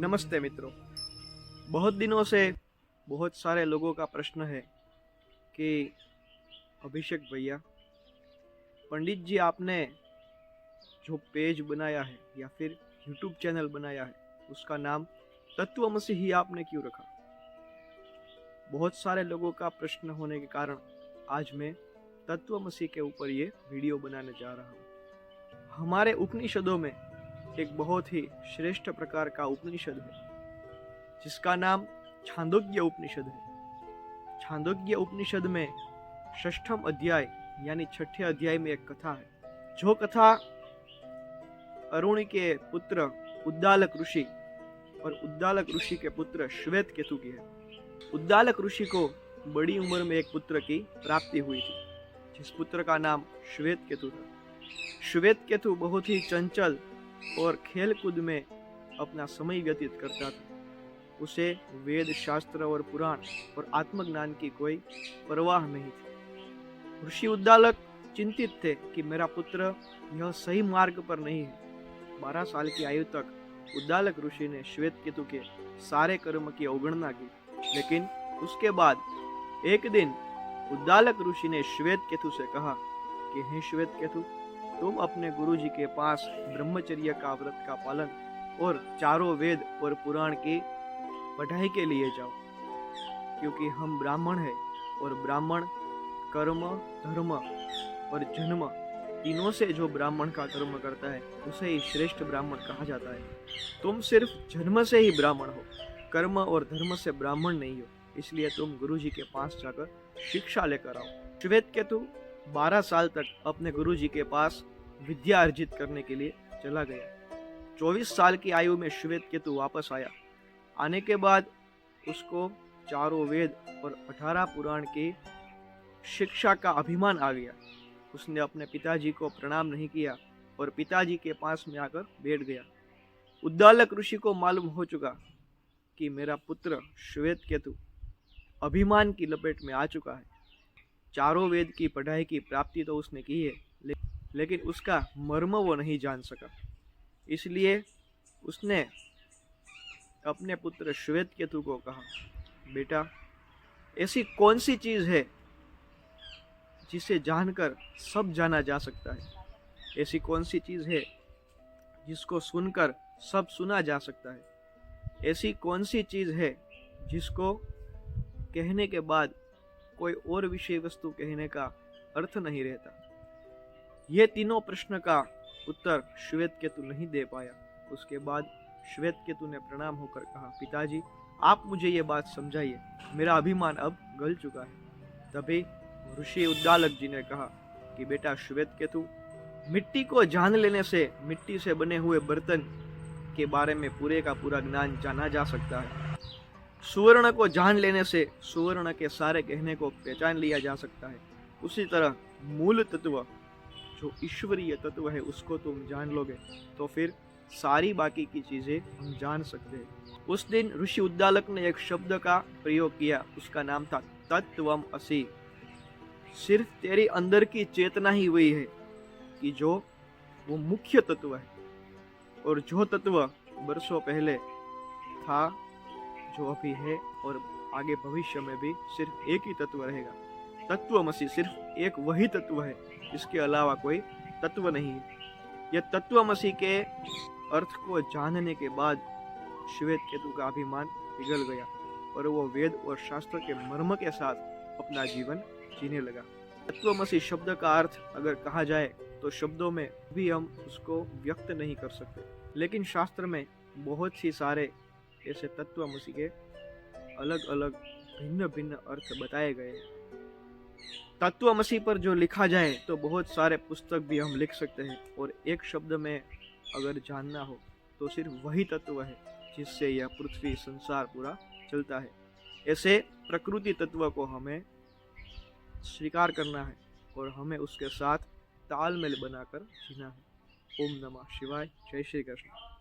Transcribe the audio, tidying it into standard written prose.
नमस्ते मित्रों। बहुत दिनों से बहुत सारे लोगों का प्रश्न है कि अभिषेक भैया, पंडित जी आपने जो पेज बनाया है या फिर यूट्यूब चैनल बनाया है उसका नाम तत्वमसी ही आपने क्यों रखा। बहुत सारे लोगों का प्रश्न होने के कारण आज मैं तत्वमसी के ऊपर ये वीडियो बनाने जा रहा हूँ। हमारे उपनिषदों में एक बहुत ही श्रेष्ठ प्रकार का उपनिषद है जिसका नाम छांदोग्य उपनिषद है। छांदोग्य उपनिषद में षष्ठम अध्याय यानी छठे अध्याय में एक कथा है। जो कथा अरुणी के पुत्र उद्दालक ऋषि और उद्दालक ऋषि के पुत्र श्वेत केतु की है। उद्दालक ऋषि को बड़ी उम्र में एक पुत्र की प्राप्ति हुई थी जिस पुत्र का नाम श्वेत केतु था। श्वेत केतु बहुत ही चंचल और खेल कूद में अपना समय व्यतीत करता था। उसे वेद शास्त्र और पुराण और आत्मज्ञान की कोई परवाह नहीं थी। ऋषि उद्दालक चिंतित थे कि मेरा पुत्र यह सही मार्ग पर नहीं है। 12 साल की आयु तक उद्दालक ऋषि ने श्वेत केतु के सारे कर्म की अवगणना की, लेकिन उसके बाद एक दिन उद्दालक ऋषि ने श्वेत केतु से कहा कि हे श्वेत केतु, तुम अपने गुरुजी के पास ब्रह्मचर्य का व्रत का पालन और चारों वेद और पुराण की पढ़ाई के लिए जाओ, क्योंकि हम ब्राह्मण हैं और ब्राह्मण कर्म, धर्म और जन्म तीनों से जो ब्राह्मण का कर्म करता है उसे ही श्रेष्ठ ब्राह्मण कहा जाता है। तुम सिर्फ जन्म से ही ब्राह्मण हो, कर्म और धर्म से ब्राह्मण नहीं हो, इसलिए तुम गुरुजी के पास जाकर शिक्षा लेकर आओ। श्वेत केतु 12 साल तक अपने गुरुजी के पास विद्या अर्जित करने के लिए चला गया। 24 साल की आयु में श्वेत केतु वापस आया। आने के बाद उसको चारों वेद और 18 पुराण की शिक्षा का अभिमान आ गया। उसने अपने पिताजी को प्रणाम नहीं किया और पिताजी के पास में आकर बैठ गया। उद्दालक ऋषि को मालूम हो चुका कि मेरा पुत्र श्वेत केतु अभिमान की लपेट में आ चुका है। चारों वेद की पढ़ाई की प्राप्ति तो उसने की है, लेकिन उसका मर्म वो नहीं जान सका। इसलिए उसने अपने पुत्र श्वेत केतु को कहा, बेटा, ऐसी कौन सी चीज है जिसे जानकर सब जाना जा सकता है? ऐसी कौन सी चीज है जिसको सुनकर सब सुना जा सकता है? ऐसी कौन सी चीज है जिसको कहने के बाद कोई और विषय वस्तु कहने का अर्थ नहीं रहता? ये तीनों प्रश्न का उत्तर श्वेत केतु नहीं दे पाया। उसके बाद श्वेत केतु ने प्रणाम होकर कहा, पिताजी, आप मुझे ये बात समझाइए, मेरा अभिमान अब गल चुका है। तभी ऋषि उद्दालक जी ने कहा कि बेटा श्वेत केतु, मिट्टी को जान लेने से मिट्टी से बने हुए बर्तन के बारे में पूरे का पूरा ज्ञान जाना जा सकता है। सुवर्ण को जान लेने से सुवर्ण के सारे गहने को पहचान लिया जा सकता है। उसी तरह मूल तत्व जो ईश्वरीय तत्व है उसको तुम जान लोगे तो फिर सारी बाकी की चीजें हम जान सकते हैं। उस दिन ऋषि उद्दालक ने एक शब्द का प्रयोग किया, उसका नाम था तत्वमसि। सिर्फ तेरी अंदर की चेतना ही वही है कि जो वो मुख्य तत्व है, और जो तत्व वर्षों पहले था, जो अभी है और आगे भविष्य में भी सिर्फ एक ही तत्व रहेगा। तत्वमसि सिर्फ एक वही तत्व है, इसके अलावा कोई तत्व नहीं है। यह तत्वमसि के अर्थ को जानने के बाद श्वेत केतु का अभिमान पिघल गया और वो वेद और शास्त्र के मर्म के साथ अपना जीवन जीने लगा। तत्वमसि शब्द का अर्थ अगर कहा जाए तो शब्दों में भी हम उसको व्यक्त नहीं कर सकते, लेकिन शास्त्र में बहुत सी सारे ऐसे तत्वमसि के अलग अलग भिन्न भिन्न अर्थ बताए गए हैं। तत्वमसि पर जो लिखा जाए तो बहुत सारे पुस्तक भी हम लिख सकते हैं, और एक शब्द में अगर जानना हो तो सिर्फ वही तत्व है जिससे यह पृथ्वी संसार पूरा चलता है। ऐसे प्रकृति तत्व को हमें स्वीकार करना है और हमें उसके साथ तालमेल बनाकर जीना है। ओम नमः शिवाय। जय श्री कृष्ण।